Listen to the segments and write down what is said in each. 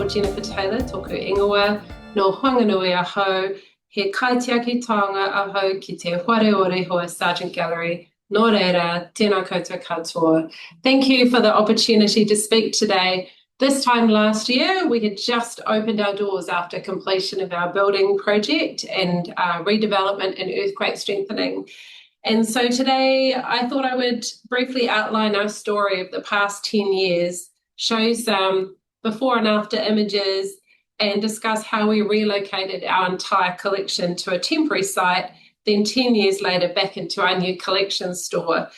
ko Jennifer Taylor, tōku ingoa, no Whanganui ahau, he kaitiaki taonga ahau ki te Whare o Rehua Sarjeant Gallery, nō reira, tēnā koutou katoa. Thank you for the opportunity to speak today. This time last year, we had just opened our doors after completion of our building project and redevelopment and earthquake strengthening. And so today I thought I would briefly outline our story of the past 10 years, show some before and after images, and discuss how we relocated our entire collection to a temporary site, then 10 years later back into our new collection store,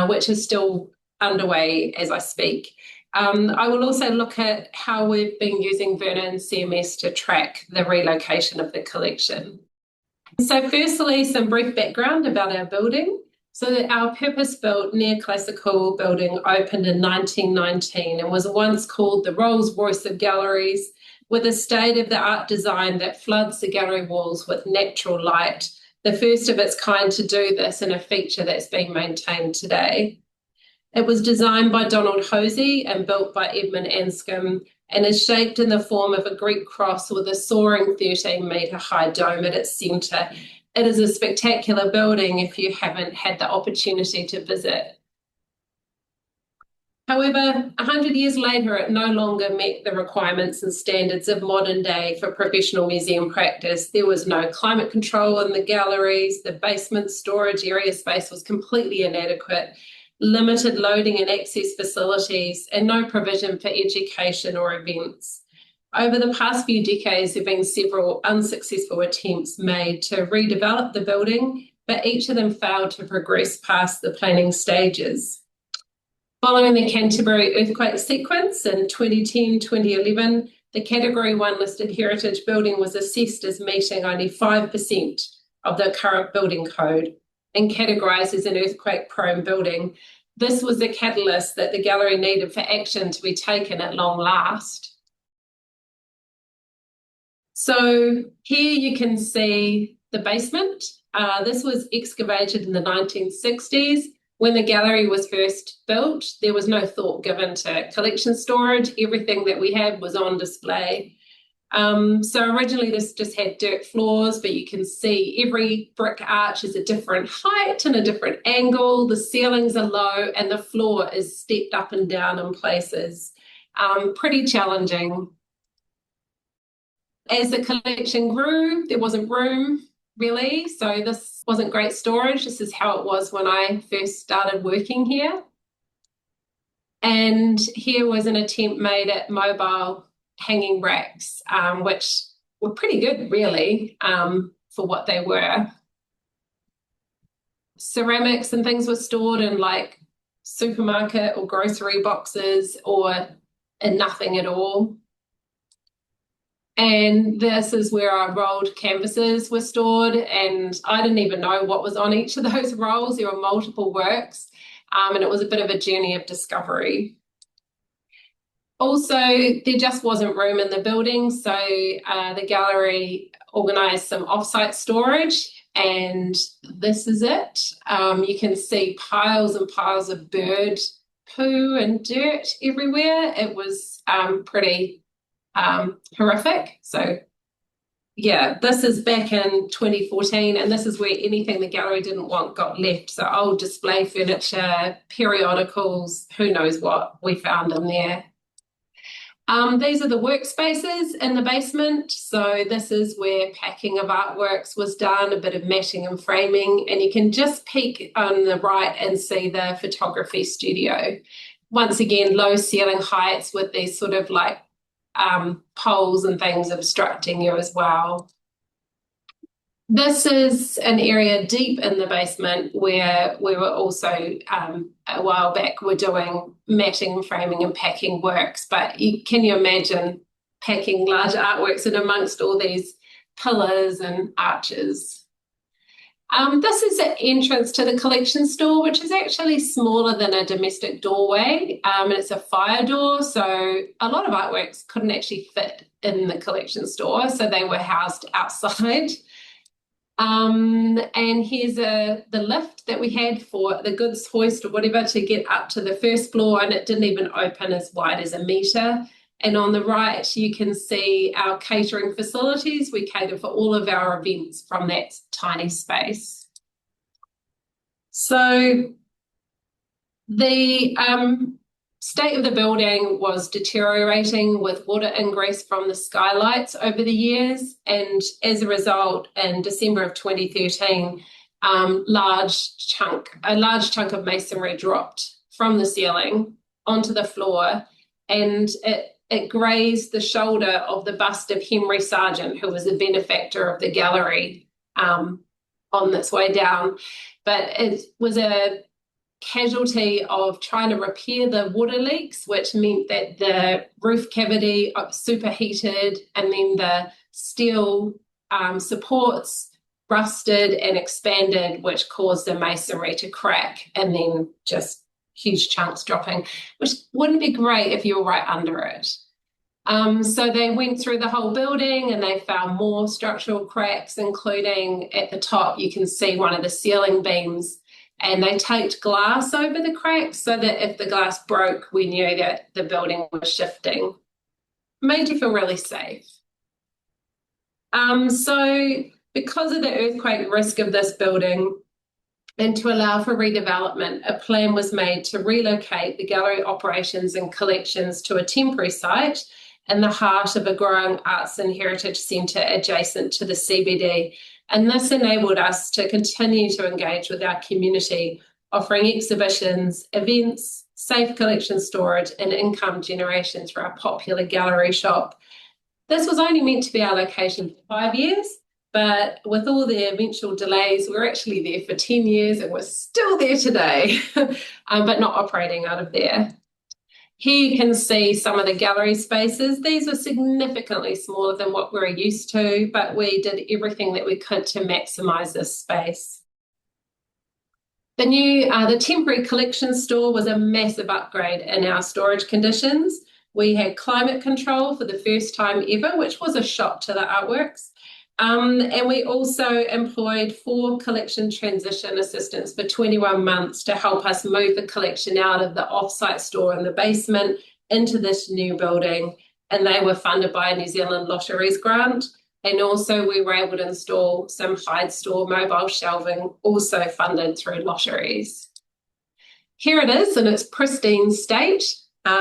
which is still underway as I speak. I will also look at how we've been using Vernon CMS to track the relocation of the collection. So firstly, some brief background about our building. So our purpose-built neoclassical building opened in 1919 and was once called the Rolls-Royce of Galleries, with a state-of-the-art design that floods the gallery walls with natural light, the first of its kind to do this and a feature that's being maintained today. It was designed by Donald Hosey and built by Edmund Anscombe, and is shaped in the form of a Greek cross with a soaring 13-metre high dome at its centre. It is a spectacular building if you haven't had the opportunity to visit. However, 100 years later, it no longer met the requirements and standards of modern day for professional museum practice. There was no climate control in the galleries, the basement storage area space was completely inadequate, limited loading and access facilities, and no provision for education or events. Over the past few decades, there have been several unsuccessful attempts made to redevelop the building, but each of them failed to progress past the planning stages. Following the Canterbury earthquake sequence in 2010-2011, the Category 1 listed heritage building was assessed as meeting only 5% of the current building code and categorised as an earthquake-prone building. This was the catalyst that the gallery needed for action to be taken at long last. So here you can see the basement. This was excavated in the 1960s. When the gallery was first built, there was no thought given to collection storage. Everything that we had was on display. So originally this just had dirt floors, but you can see every brick arch is a different height and a different angle. The ceilings are low and the floor is stepped up and down in places. Pretty challenging. As the collection grew, there wasn't room really, so this wasn't great storage. This is how it was when I first started working here. And here was an attempt made at mobile hanging racks, which were pretty good really for what they were. Ceramics and things were stored in like supermarket or grocery boxes or in nothing at all. And this is where our rolled canvases were stored, and I didn't even know what was on each of those rolls. There were multiple works, and it was a bit of a journey of discovery. Also, there just wasn't room in the building, so the gallery organised some off-site storage, and this is it. You can see piles and piles of bird poo and dirt everywhere. It was pretty horrific. So yeah, this is back in 2014, and this is where anything the gallery didn't want got left. So old display furniture, periodicals, who knows what we found in there. These are the workspaces in the basement. So this is where packing of artworks was done, a bit of matting and framing, and you can just peek on the right and see the photography studio. Once again, low ceiling heights with these sort of like poles and things obstructing you as well. This is an area deep in the basement where we were also a while back we're doing matting, framing and packing works, but can you imagine packing large artworks in amongst all these pillars and arches? This is the entrance to the collection store, which is actually smaller than a domestic doorway, and it's a fire door, so a lot of artworks couldn't actually fit in the collection store, so they were housed outside. And here's the lift that we had for the goods hoist or whatever to get up to the first floor, and it didn't even open as wide as a metre. And on the right, you can see our catering facilities. We cater for all of our events from that tiny space. So the state of the building was deteriorating with water ingress from the skylights over the years, and as a result, in December of 2013, a large chunk of masonry dropped from the ceiling onto the floor, and it grazed the shoulder of the bust of Rehua Sarjeant, who was a benefactor of the gallery, on its way down. But it was a casualty of trying to repair the water leaks, which meant that the roof cavity superheated, and then the steel supports rusted and expanded, which caused the masonry to crack, and then just huge chunks dropping, which wouldn't be great if you were right under it. So they went through the whole building and they found more structural cracks, including at the top, you can see one of the ceiling beams, and they taped glass over the cracks so that if the glass broke, we knew that the building was shifting. Made you feel really safe. So because of the earthquake risk of this building, and to allow for redevelopment, a plan was made to relocate the gallery operations and collections to a temporary site in the heart of a growing arts and heritage centre adjacent to the CBD. And this enabled us to continue to engage with our community, offering exhibitions, events, safe collection storage, and income generation through our popular gallery shop. This was only meant to be our location for 5 years, but with all the eventual delays, we're actually there for 10 years and we're still there today, but not operating out of there. Here you can see some of the gallery spaces. These are significantly smaller than what we're used to, but we did everything that we could to maximise this space. The temporary collection store was a massive upgrade in our storage conditions. We had climate control for the first time ever, which was a shock to the artworks. And we also employed 4 collection transition assistants for 21 months to help us move the collection out of the off-site store in the basement into this new building. And they were funded by a New Zealand Lotteries grant. And also we were able to install some Hyde store mobile shelving, also funded through lotteries. Here it is in its pristine state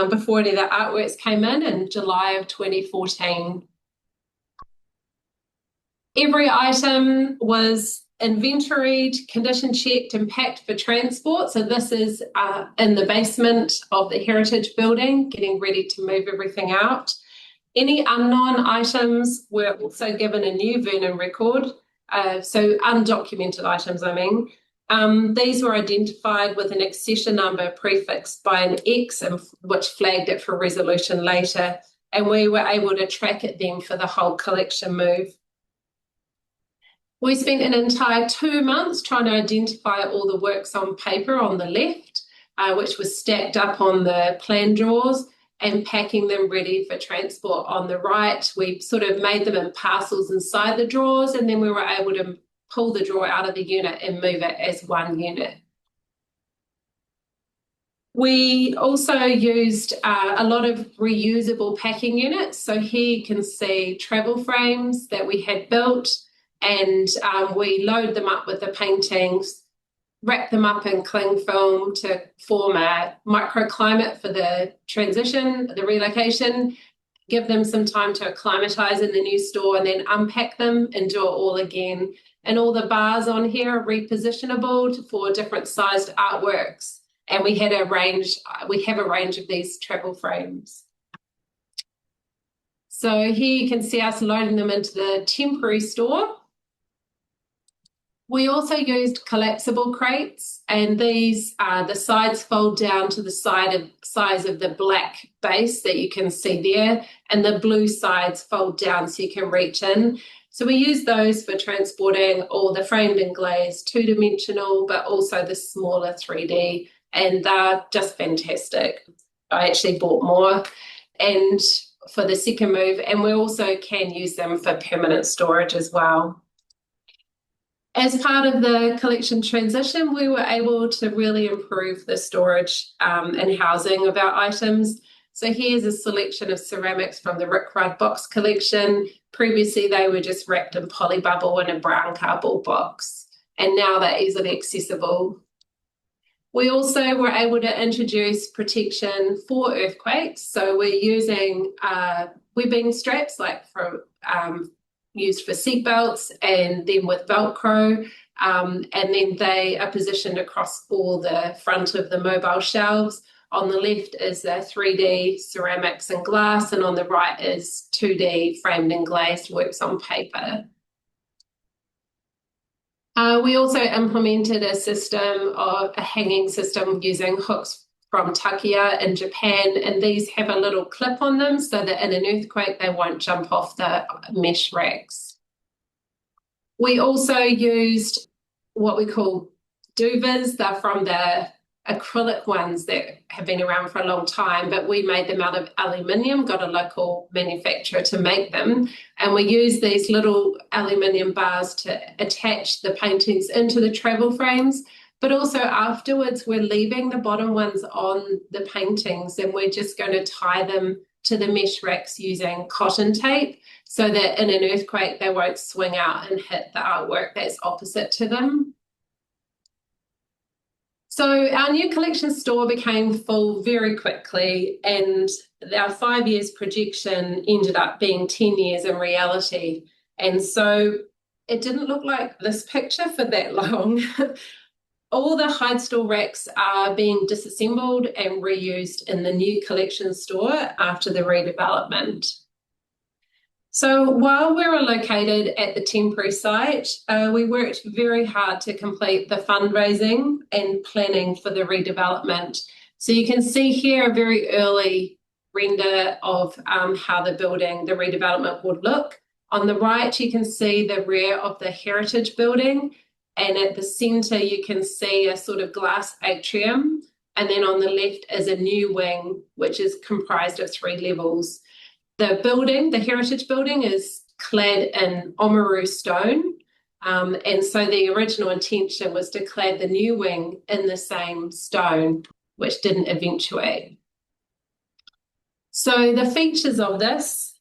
before any of the artworks came in July of 2014. Every item was inventoried, condition checked, and packed for transport. So this is in the basement of the heritage building, getting ready to move everything out. Any unknown items were also given a new Vernon record, so undocumented items, I mean. These were identified with an accession number prefixed by an X, which flagged it for resolution later, and we were able to track it then for the whole collection move. We spent an entire 2 months trying to identify all the works on paper on the left, which was stacked up on the plan drawers, and packing them ready for transport on the right. We sort of made them in parcels inside the drawers, and then we were able to pull the drawer out of the unit and move it as one unit. We also used a lot of reusable packing units. So here you can see travel frames that we had built, and we load them up with the paintings, wrap them up in cling film to form a microclimate for the transition, the relocation, give them some time to acclimatise in the new store, and then unpack them and do it all again. And all the bars on here are repositionable for different sized artworks. And we have a range of these travel frames. So here you can see us loading them into the temporary store. We also used collapsible crates, and these the sides fold down to the size of the black base that you can see there, and the blue sides fold down so you can reach in. So we use those for transporting all the framed and glazed 2-dimensional, but also the smaller 3D, and they're just fantastic. I actually bought more and for the second move, and we also can use them for permanent storage as well. As part of the collection transition, we were able to really improve the storage and housing of our items. So here's a selection of ceramics from the Rehua box collection. Previously, they were just wrapped in polybubble in a brown cardboard box, and now they're easily accessible. We also were able to introduce protection for earthquakes. So we're using webbing straps used for seat belts, and then with Velcro, and then they are positioned across all the front of the mobile shelves. On the left is the 3D ceramics and glass, and on the right is 2D framed and glazed works on paper. We also implemented a hanging system using hooks from Takia in Japan, and these have a little clip on them so that in an earthquake they won't jump off the mesh racks. We also used what we call duvas. They're from the acrylic ones that have been around for a long time, but we made them out of aluminium, got a local manufacturer to make them, and we use these little aluminium bars to attach the paintings into the travel frames, but also afterwards we're leaving the bottom ones on the paintings, and we're just going to tie them to the mesh racks using cotton tape so that in an earthquake they won't swing out and hit the artwork that's opposite to them. So our new collection store became full very quickly, and our 5 years projection ended up being 10 years in reality. And so it didn't look like this picture for that long. All the hide store racks are being disassembled and reused in the new collection store after the redevelopment. So while we were located at the temporary site, we worked very hard to complete the fundraising and planning for the redevelopment. So you can see here a very early render of how the redevelopment would look. On the right, you can see the rear of the heritage building, and at the centre you can see a sort of glass atrium, and then on the left is a new wing which is comprised of 3 levels. The heritage building, is clad in Oamaru stone, and so the original intention was to clad the new wing in the same stone, which didn't eventuate. So the features of this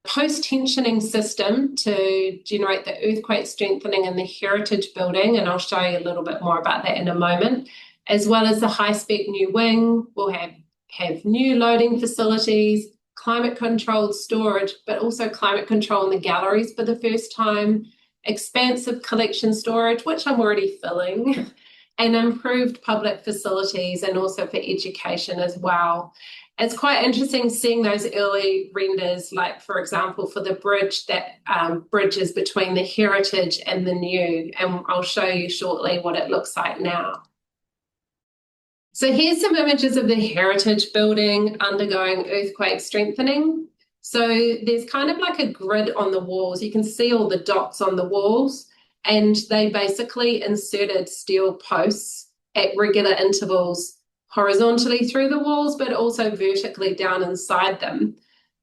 post-tensioning system to generate the earthquake strengthening in the heritage building, and I'll show you a little bit more about that in a moment, as well as the high-spec new wing, will have new loading facilities, climate-controlled storage, but also climate control in the galleries for the first time, expansive collection storage, which I'm already filling, and improved public facilities, and also for education as well. It's quite interesting seeing those early renders, like, for example, for the bridge that bridges between the heritage and the new, and I'll show you shortly what it looks like now. So here's some images of the heritage building undergoing earthquake strengthening. So there's kind of like a grid on the walls. You can see all the dots on the walls, and they basically inserted steel posts at regular intervals horizontally through the walls, but also vertically down inside them.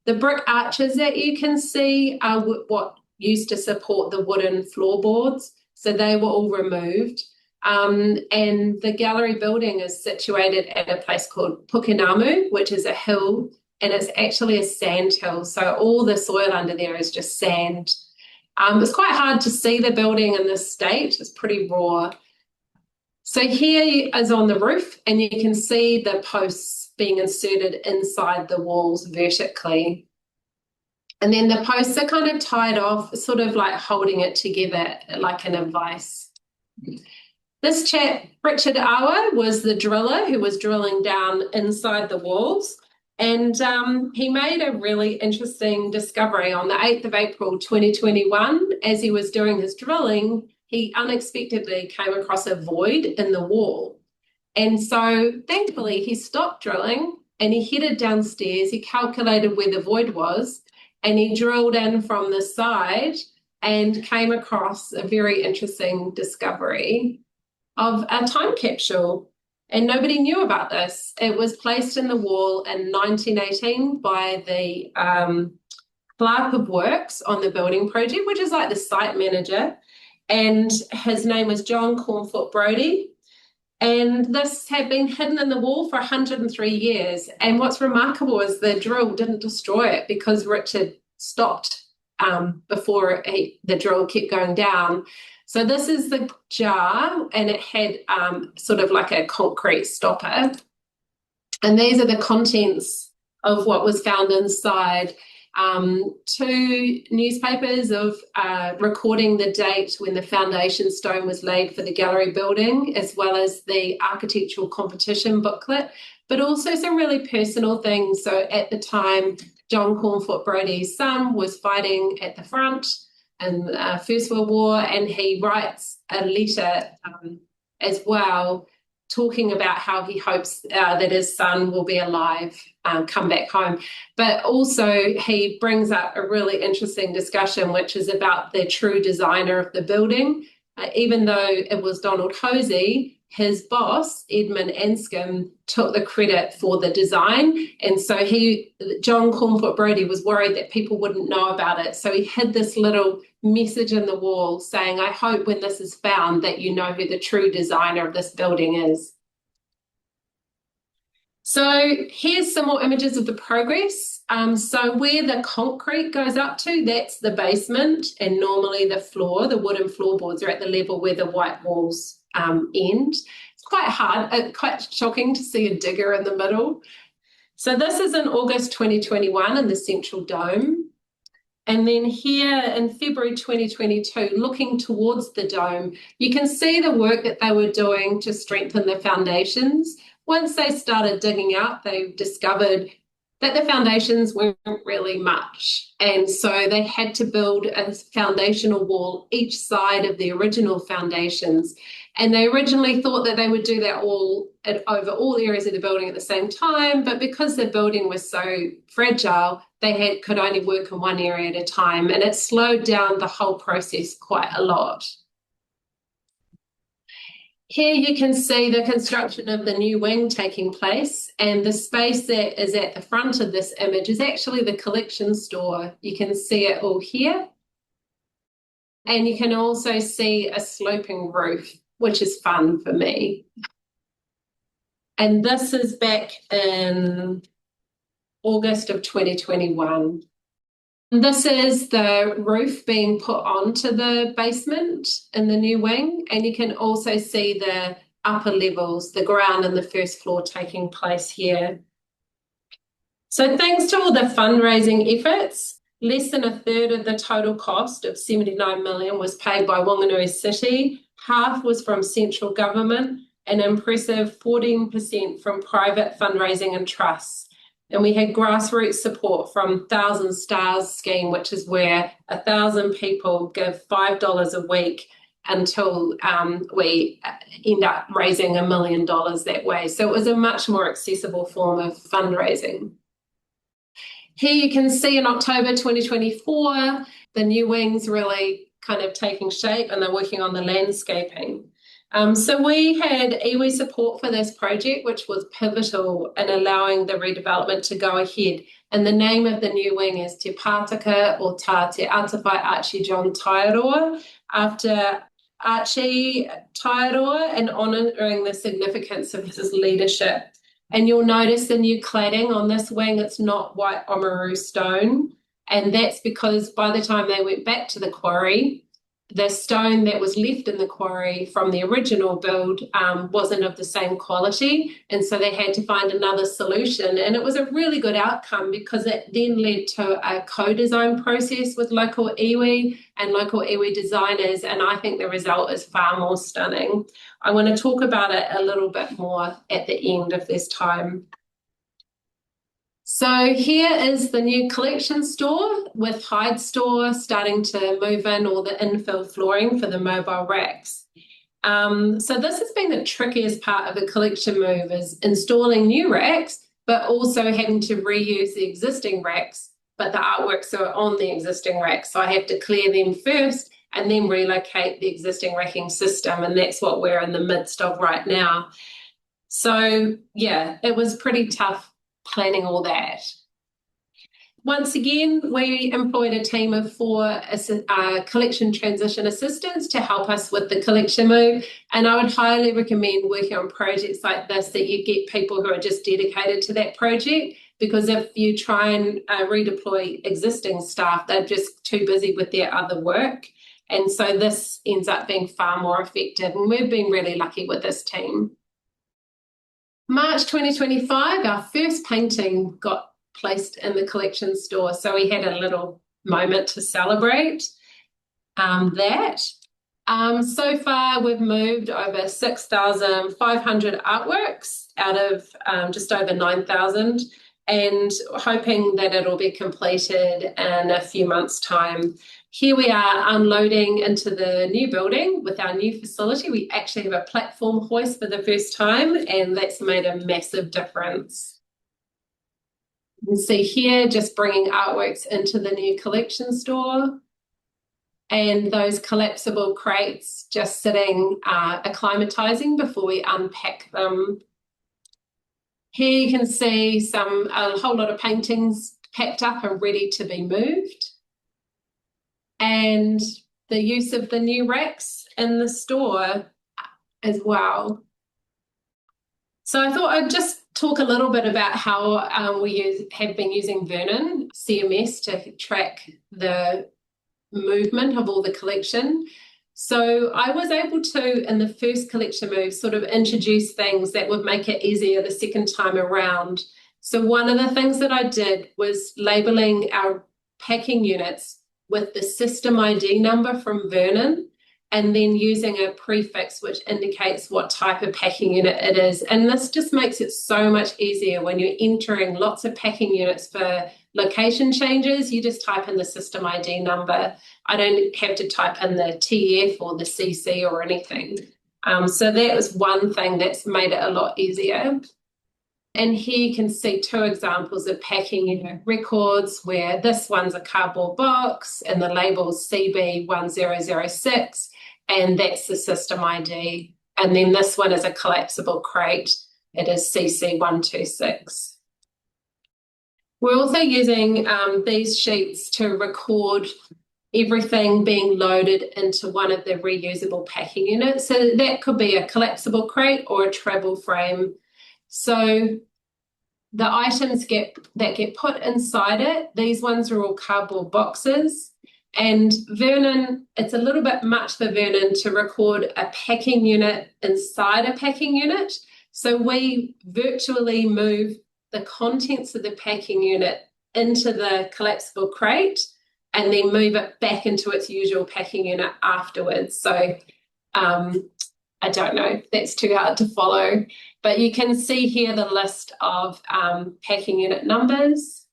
The brick arches that you can see are what used to support the wooden floorboards, so they were all removed. And the gallery building is situated at a place called Pukinamu, which is a hill, and it's actually a sand hill. So all the soil under there is just sand. It's quite hard to see the building in this state. It's pretty raw. So here is on the roof, and you can see the posts being inserted inside the walls vertically. And then the posts are kind of tied off, sort of like holding it together like in a vice. This chap, Richard Awa, was the driller who was drilling down inside the walls, and he made a really interesting discovery on the 8th of April 2021. As he was doing his drilling, he unexpectedly came across a void in the wall. And so thankfully he stopped drilling and he headed downstairs, he calculated where the void was, and he drilled in from the side and came across a very interesting discovery of a time capsule, and nobody knew about this. It was placed in the wall in 1918 by the clerk of works on the building project, which is like the site manager, and his name was John Cornfoot Brodie. And this had been hidden in the wall for 103 years. And what's remarkable is the drill didn't destroy it because Richard stopped before the drill kept going down. So this is the jar, and it had sort of like a concrete stopper. And these are the contents of what was found inside. Two newspapers of recording the date when the foundation stone was laid for the gallery building, as well as the architectural competition booklet, but also some really personal things. So at the time, John Cornfoot Brodie's son was fighting at the front in the First World War, and he writes a letter as well, talking about how he hopes that his son will be alive, come back home. But also he brings up a really interesting discussion, which is about the true designer of the building. Even though it was Donald Hosey, his boss, Edmund Anscombe, took the credit for the design. And so John Cornfoot Brodie was worried that people wouldn't know about it. So he hid this little message in the wall saying, I hope when this is found that you know who the true designer of this building is. So here's some more images of the progress. So where the concrete goes up to, that's the basement, and normally the floor, the wooden floorboards are at the level where the white walls end. It's quite hard, quite shocking to see a digger in the middle. So this is in August 2021 in the central dome. And then here in February 2022, looking towards the dome, you can see the work that they were doing to strengthen the foundations. Once they started digging out, they discovered that the foundations weren't really much. And so they had to build a foundational wall each side of the original foundations. And they originally thought that they would do that over all areas of the building at the same time, but because the building was so fragile, they could only work in one area at a time, and it slowed down the whole process quite a lot. Here you can see the construction of the new wing taking place, and the space that is at the front of this image is actually the collection store. You can see it all here. And you can also see a sloping roof, which is fun for me. And this is back in August of 2021. This is the roof being put onto the basement in the new wing, and you can also see the upper levels, the ground and the first floor taking place here. So thanks to all the fundraising efforts, less than a third of the total cost of $79 million was paid by Wanganui City, half was from central government, an impressive 14% from private fundraising and trusts. And we had grassroots support from Thousand Stars scheme, which is where 1,000 people give $5 a week until we end up raising $1 million that way. So it was a much more accessible form of fundraising. Here you can see in October 2024, the new wings really kind of taking shape, and they're working on the landscaping. So we had iwi support for this project, which was pivotal in allowing the redevelopment to go ahead. And the name of the new wing is Te Pātaka o tā Te Atawhai Archie John Taiaroa, after Archie Taiaroa, and honouring the significance of his leadership. And you'll notice the new cladding on this wing, it's not white Oamaru stone. And that's because by the time they went back to the quarry, the stone that was left in the quarry from the original build wasn't of the same quality, and so they had to find another solution. And it was a really good outcome because it then led to a co-design process with local iwi and local iwi designers, and I think the result is far more stunning. I want to talk about it a little bit more at the end of this time. So here is the new collection store with Hyde Store starting to move in all the infill flooring for the mobile racks. So this has been the trickiest part of the collection move, is installing new racks, but also having to reuse the existing racks, but the artworks are on the existing racks. So I have to clear them first and then relocate the existing racking system. And that's what we're in the midst of right now. So yeah, it was pretty tough planning all that. Once again, we employed a team of 4 collection transition assistants to help us with the collection move. And I would highly recommend working on projects like this, that you get people who are just dedicated to that project, because if you try and redeploy existing staff, they're just too busy with their other work. And so this ends up being far more effective. And we've been really lucky with this team. March 2025, our first painting got placed in the collection store. So we had a little moment to celebrate that. So far, we've moved over 6,500 artworks out of just over 9,000, and hoping that it'll be completed in a few months' time. Here we are unloading into the new building with our new facility. We actually have a platform hoist for the first time, and that's made a massive difference. You can see here just bringing artworks into the new collection store, and those collapsible crates just sitting acclimatizing before we unpack them. Here you can see a whole lot of paintings packed up and ready to be moved, and the use of the new racks in the store as well. So I thought I'd just talk a little bit about how we have been using Vernon CMS to track the movement of all the collection. So I was able to, in the first collection move, sort of introduce things that would make it easier the second time around. So one of the things that I did was labeling our packing units with the system ID number from Vernon, and then using a prefix which indicates what type of packing unit it is. And this just makes it so much easier when you're entering lots of packing units for location changes. You just type in the system ID number. I don't have to type in the TF or the CC or anything. So that was one thing that's made it a lot easier. And here you can see 2 examples of packing unit records, where this one's a cardboard box and the label's CB1006, and that's the system ID. And then this one is a collapsible crate. It is CC126. We're also using these sheets to record everything being loaded into one of the reusable packing units. So that could be a collapsible crate or a travel frame. So the items that get put inside it, these ones are all cardboard boxes. And Vernon, it's a little bit much for Vernon to record a packing unit inside a packing unit. So we virtually move the contents of the packing unit into the collapsible crate and then move it back into its usual packing unit afterwards. So I don't know, that's too hard to follow. But you can see here the list of packing unit numbers.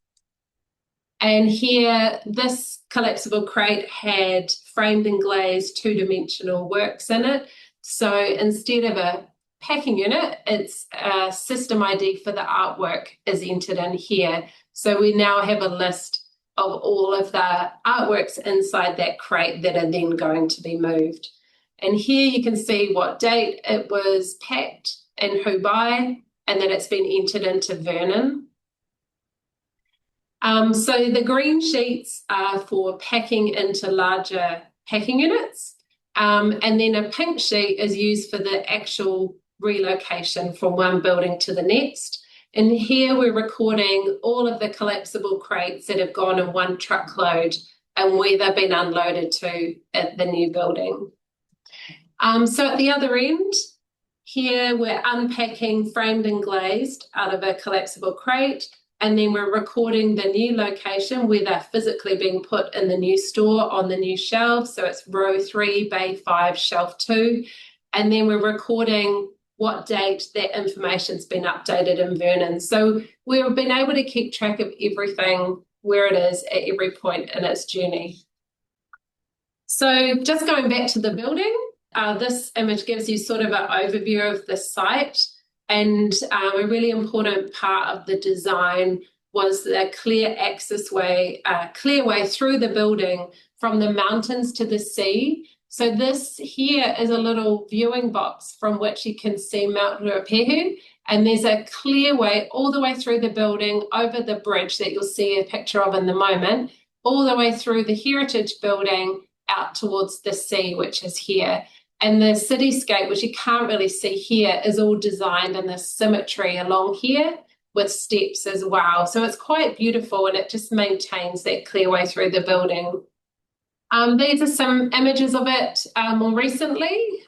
And here, this collapsible crate had framed and glazed 2-dimensional works in it. So instead of a packing unit, it's a system ID for the artwork is entered in here. So we now have a list of all of the artworks inside that crate that are then going to be moved. And here you can see what date it was packed and who by, and that it's been entered into Vernon. So the green sheets are for packing into larger packing units, and then a pink sheet is used for the actual relocation from one building to the next. And here we're recording all of the collapsible crates that have gone in one truckload and where they've been unloaded to at the new building. So at the other end, here we're unpacking framed and glazed out of a collapsible crate, and then we're recording the new location where they're physically being put in the new store on the new shelf. So it's row 3, bay 5, shelf 2. And then we're recording what date that information's been updated in Vernon. So we've been able to keep track of everything, where it is at every point in its journey. So just going back to the building, this image gives you sort of an overview of the site. And a really important part of the design was the clear access way, clear way through the building from the mountains to the sea. So this here is a little viewing box from which you can see Mount Ruapehu, And there's a clear way all the way through the building, over the bridge that you'll see a picture of in the moment, all the way through the heritage building out towards the sea, which is here. And the cityscape, which you can't really see here, is all designed in this symmetry along here with steps as well. So it's quite beautiful, and it just maintains that clear way through the building. These are some images of it more recently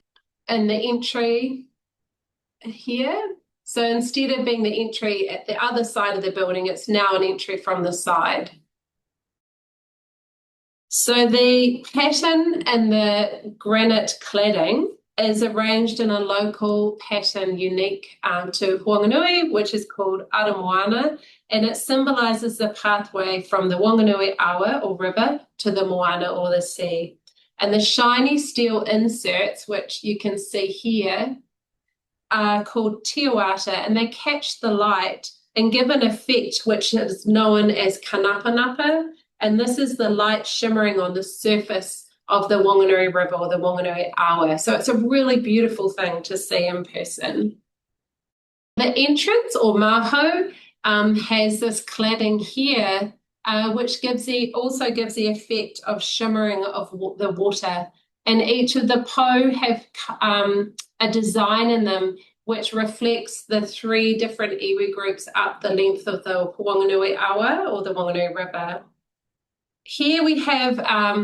in the entry here. So instead of being the entry at the other side of the building, it's now an entry from the side. So the pattern and the granite cladding is arranged in a local pattern unique to Whanganui, which is called Aramoana, and it symbolises the pathway from the Whanganui Awa or river to the Moana or the sea. And the shiny steel inserts, which you can see here, are called tiawata, and they catch the light and give an effect which is known as kanapanapa, and this is the light shimmering on the surface of the Whanganui River or the Whanganui Awa. So it's a really beautiful thing to see in person. The entrance or maho has this cladding here, which also gives the effect of shimmering of the water. And each of the po have a design in them which reflects the 3 different iwi groups up the length of the Whanganui Awa or the Whanganui River. Here we have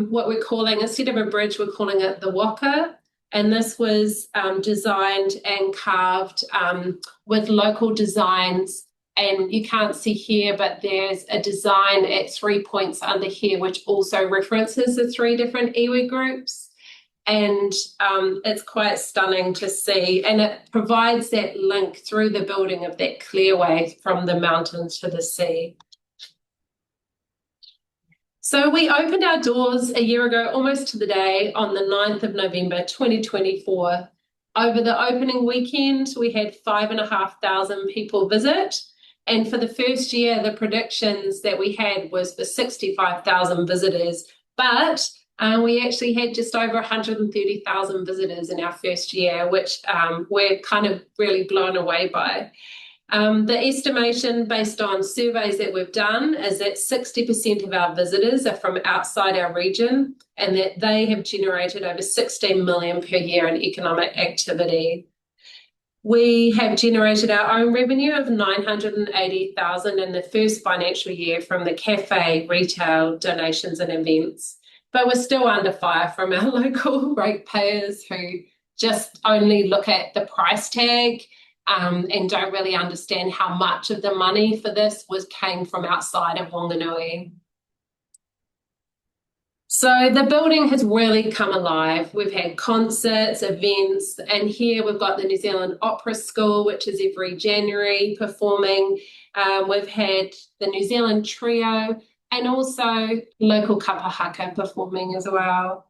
what we're calling, instead of a bridge, we're calling it the waka. And this was designed and carved with local designs. And you can't see here, but there's a design at 3 points under here, which also references the 3 different iwi groups. And it's quite stunning to see. And it provides that link through the building of that clearway from the mountains to the sea. So we opened our doors a year ago, almost to the day, on the 9th of November 2024. Over the opening weekend, we had 5,500 people visit. And for the first year, the predictions that we had was for 65,000 visitors. But we actually had just over 130,000 visitors in our first year, which we're kind of really blown away by. The estimation based on surveys that we've done is that 60% of our visitors are from outside our region, and that they have generated over 16 million per year in economic activity. We have generated our own revenue of 980,000 in the first financial year from the cafe, retail, donations and events. But we're still under fire from our local ratepayers who just only look at the price tag and don't really understand how much of the money for this came from outside of Whanganui. So the building has really come alive. We've had concerts, events, and here we've got the New Zealand Opera School, which is every January performing. We've had the New Zealand Trio and also local kapa haka performing as well.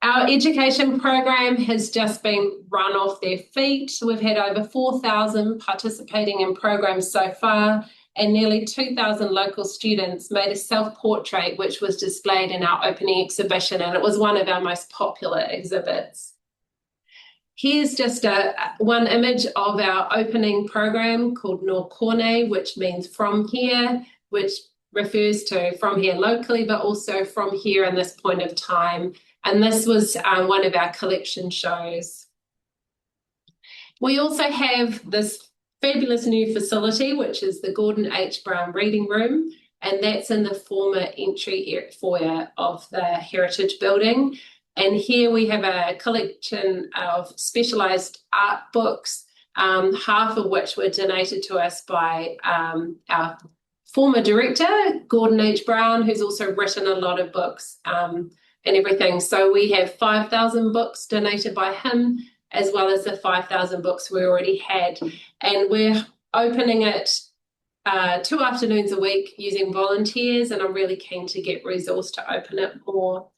Our education program has just been run off their feet. We've had over 4,000 participating in programs so far, and nearly 2,000 local students made a self-portrait which was displayed in our opening exhibition, and it was one of our most popular exhibits. Here's just one image of our opening program called No Kone, which means from here, which refers to from here locally, but also from here in this point of time. And this was one of our collection shows. We also have this fabulous new facility, which is the Gordon H. Brown Reading Room, and that's in the former entry foyer of the Heritage Building. And here we have a collection of specialised art books, half of which were donated to us by our former director, Gordon H. Brown, who's also written a lot of books and everything. So we have 5,000 books donated by him, as well as the 5,000 books we already had. And we're opening it 2 afternoons a week using volunteers, and I'm really keen to get resource to open it more.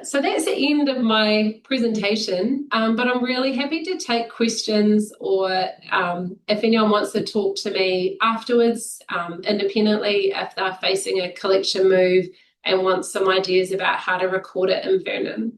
So that's the end of my presentation, but I'm really happy to take questions, or if anyone wants to talk to me afterwards independently, if they're facing a collection move and want some ideas about how to record it in Vernon.